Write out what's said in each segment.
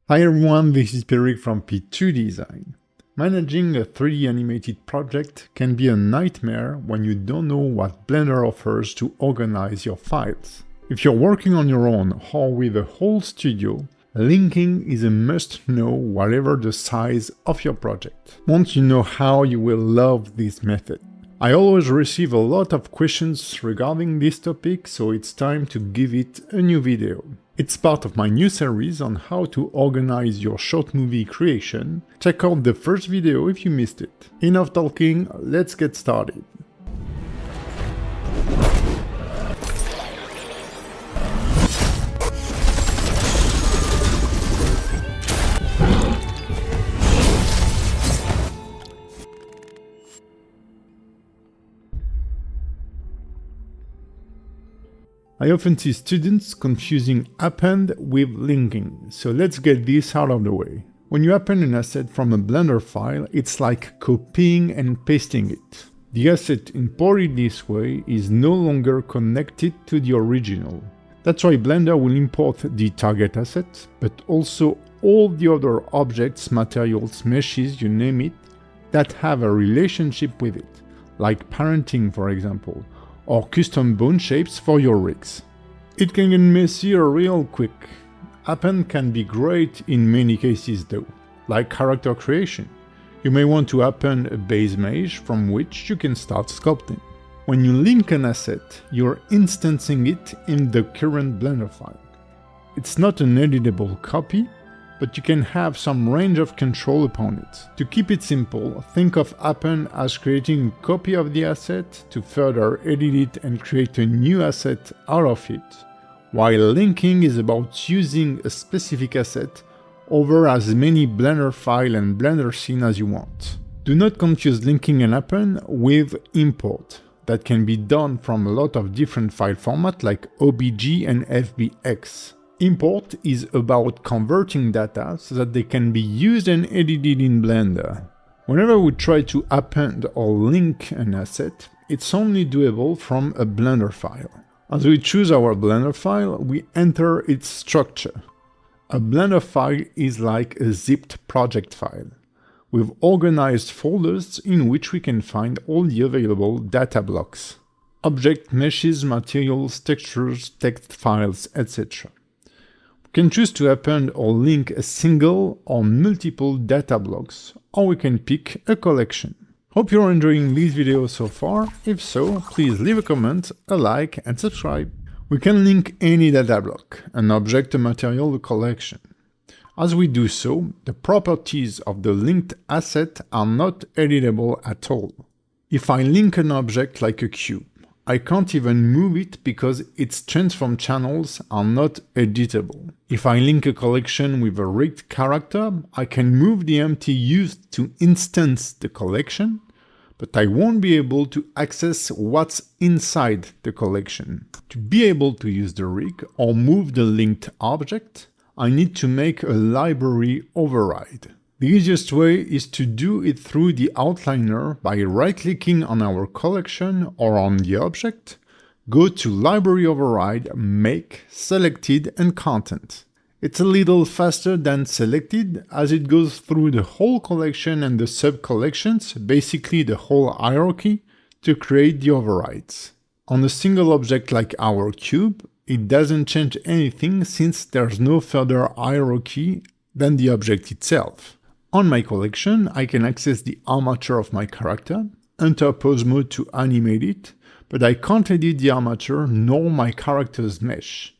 Hi everyone, this is Pierrick from P2design. Managing a 3D animated project can be a nightmare when you don't know what Blender offers to organize your files. If you're working on your own or with a whole studio, linking is a must-know whatever the size of your project. Once you know how, you will love this method. I always receive a lot of questions regarding this topic, so it's time to give it a new video. It's part of my new series on how to organize your short movie creation. Check out the first video if you missed it. Enough talking, let's get started. I often see students confusing append with linking, so let's get this out of the way. When you append an asset from a Blender file, it's like copying and pasting it. The asset imported this way is no longer connected to the original. That's why Blender will import the target asset, but also all the other objects, materials, meshes, you name it, that have a relationship with it, like parenting for example, or custom bone shapes for your rigs. It can get messy real quick. Append can be great in many cases though, like character creation. You may want to append a base mesh from which you can start sculpting. When you link an asset, you're instancing it in the current Blender file. It's not an editable copy, but you can have some range of control upon it. To keep it simple, think of append as creating a copy of the asset to further edit it and create a new asset out of it, while linking is about using a specific asset over as many Blender file and Blender scene as you want. Do not confuse linking and append with import. That can be done from a lot of different file formats like OBJ and FBX. Import is about converting data so that they can be used and edited in Blender. Whenever we try to append or link an asset, it's only doable from a Blender file. As we choose our Blender file, we enter its structure. A Blender file is like a zipped project file, with organized folders in which we can find all the available data blocks. Object, meshes, materials, textures, text files, etc. We can choose to append or link a single or multiple data blocks, or we can pick a collection. Hope you're enjoying this video so far. If so, please leave a comment, a like and subscribe. We can link any data block, an object, a material, a collection. As we do so, the properties of the linked asset are not editable at all. If I link an object like a cube, I can't even move it because its transform channels are not editable. If I link a collection with a rigged character, I can move the empty used to instance the collection, but I won't be able to access what's inside the collection. To be able to use the rig or move the linked object, I need to make a library override. The easiest way is to do it through the outliner by right-clicking on our collection or on the object, go to Library Override, Make, Selected and Content. It's a little faster than Selected as it goes through the whole collection and the sub-collections, basically the whole hierarchy, to create the overrides. On a single object like our cube, it doesn't change anything since there's no further hierarchy than the object itself. On my collection, I can access the armature of my character, enter pose mode to animate it, but I can't edit the armature nor my character's mesh.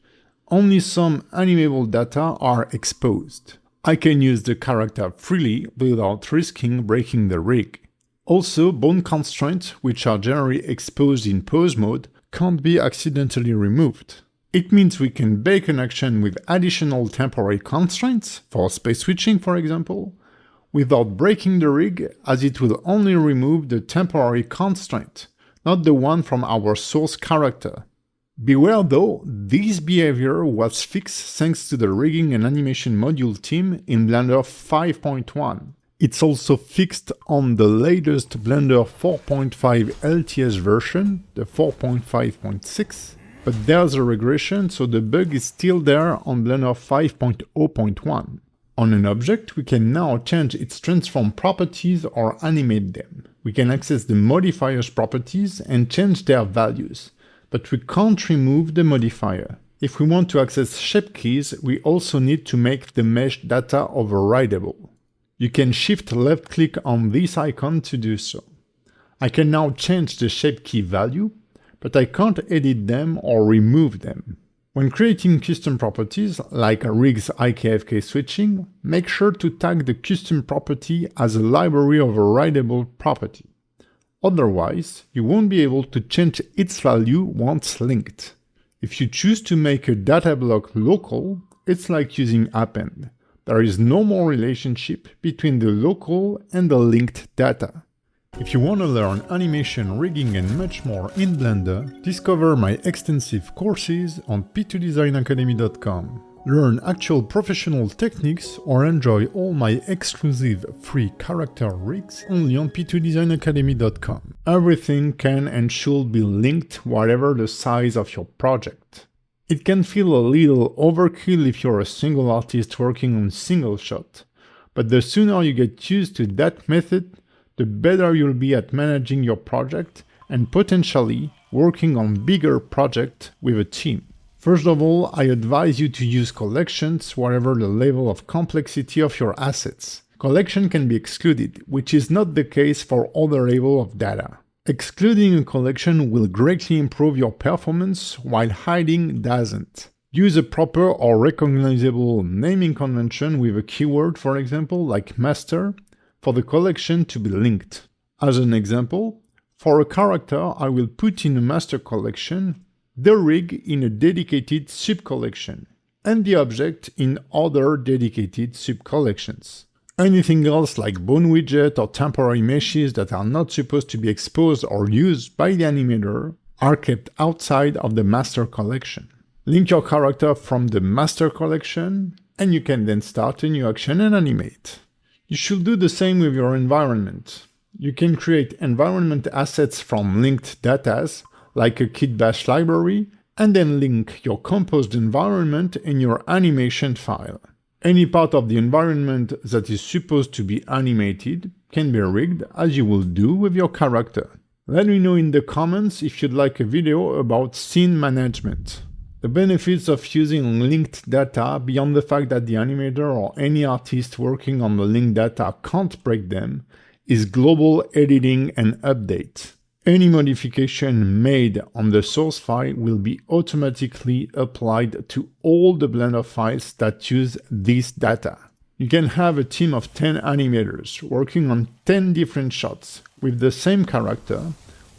Only some animable data are exposed. I can use the character freely without risking breaking the rig. Also, bone constraints, which are generally exposed in pose mode, can't be accidentally removed. It means we can bake an action with additional temporary constraints, for space switching for example, without breaking the rig, as it will only remove the temporary constraint, not the one from our source character. Beware though, this behavior was fixed thanks to the rigging and animation module team in Blender 5.1. It's also fixed on the latest Blender 4.5 LTS version, the 4.5.6, but there's a regression, so the bug is still there on Blender 5.0.1. On an object, we can now change its transform properties or animate them. We can access the modifier's properties and change their values, but we can't remove the modifier. If we want to access shape keys, we also need to make the mesh data overridable. You can shift left click on this icon to do so. I can now change the shape key value, but I can't edit them or remove them. When creating custom properties, like Rig's IKFK switching, make sure to tag the custom property as a library overridable property. Otherwise, you won't be able to change its value once linked. If you choose to make a data block local, it's like using Append. There is no more relationship between the local and the linked data. If you want to learn animation, rigging and much more in Blender, discover my extensive courses on P2designacademy.com. Learn actual professional techniques or enjoy all my exclusive free character rigs only on P2designacademy.com. Everything can and should be linked whatever the size of your project. It can feel a little overkill if you're a single artist working on single shot, but the sooner you get used to that method, the better you'll be at managing your project and potentially working on bigger projects with a team. First of all, I advise you to use collections whatever the level of complexity of your assets. Collection can be excluded, which is not the case for other levels of data. Excluding a collection will greatly improve your performance, while hiding doesn't. Use a proper or recognizable naming convention with a keyword, for example, like master, for the collection to be linked. As an example, for a character, I will put in a master collection, the rig in a dedicated sub-collection, and the object in other dedicated sub-collections. Anything else like bone widget or temporary meshes that are not supposed to be exposed or used by the animator are kept outside of the master collection. Link your character from the master collection, and you can then start a new action and animate. You should do the same with your environment. You can create environment assets from linked datas, like a kit bash library, and then link your composed environment in your animation file. Any part of the environment that is supposed to be animated can be rigged, as you will do with your character. Let me know in the comments if you'd like a video about scene management. The benefits of using linked data, beyond the fact that the animator or any artist working on the linked data can't break them, is global editing and update. Any modification made on the source file will be automatically applied to all the Blender files that use this data. You can have a team of 10 animators working on 10 different shots with the same character,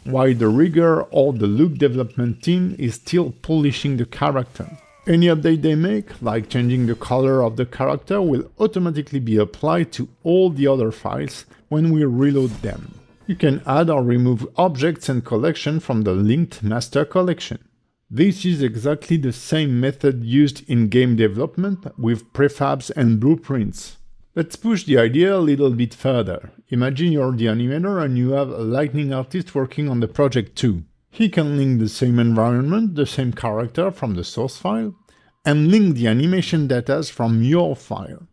while the rigger or the look development team is still polishing the character. Any update they make, like changing the color of the character, will automatically be applied to all the other files when we reload them. You can add or remove objects and collections from the linked master collection. This is exactly the same method used in game development with prefabs and blueprints. Let's push the idea a little bit further. Imagine you're the animator and you have a lightning artist working on the project too. He can link the same environment, the same character from the source file, and link the animation data from your file.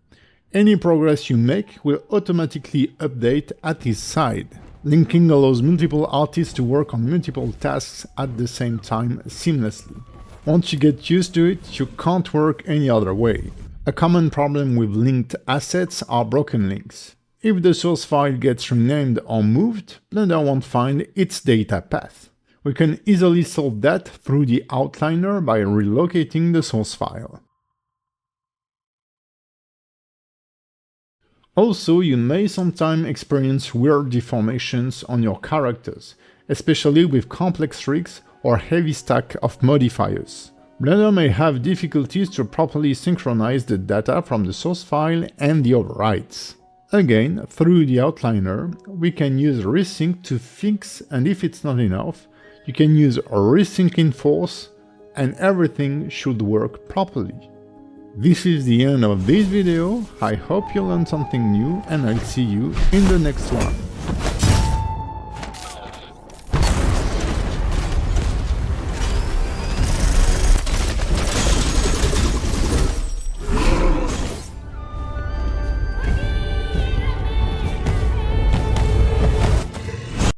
Any progress you make will automatically update at his side. Linking allows multiple artists to work on multiple tasks at the same time seamlessly. Once you get used to it, you can't work any other way. A common problem with linked assets are broken links. If the source file gets renamed or moved, Blender won't find its data path. We can easily solve that through the outliner by relocating the source file. Also, you may sometimes experience weird deformations on your characters, especially with complex rigs or heavy stack of modifiers. Blender may have difficulties to properly synchronize the data from the source file and the overrides. Again, through the outliner, we can use resync to fix, and if it's not enough, you can use resync in force and everything should work properly. This is the end of this video. I hope you learned something new and I'll see you in the next one.